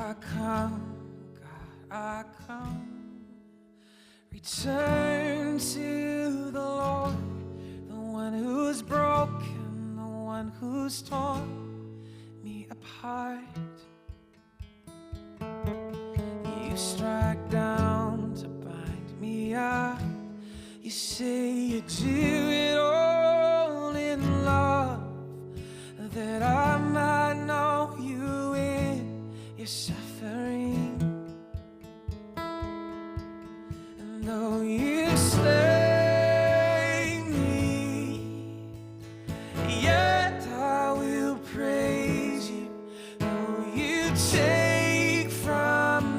I come, God, I come. Return to the Lord, the one who's broken, the one who's torn me apart. You strike down to bind me up. You say you do it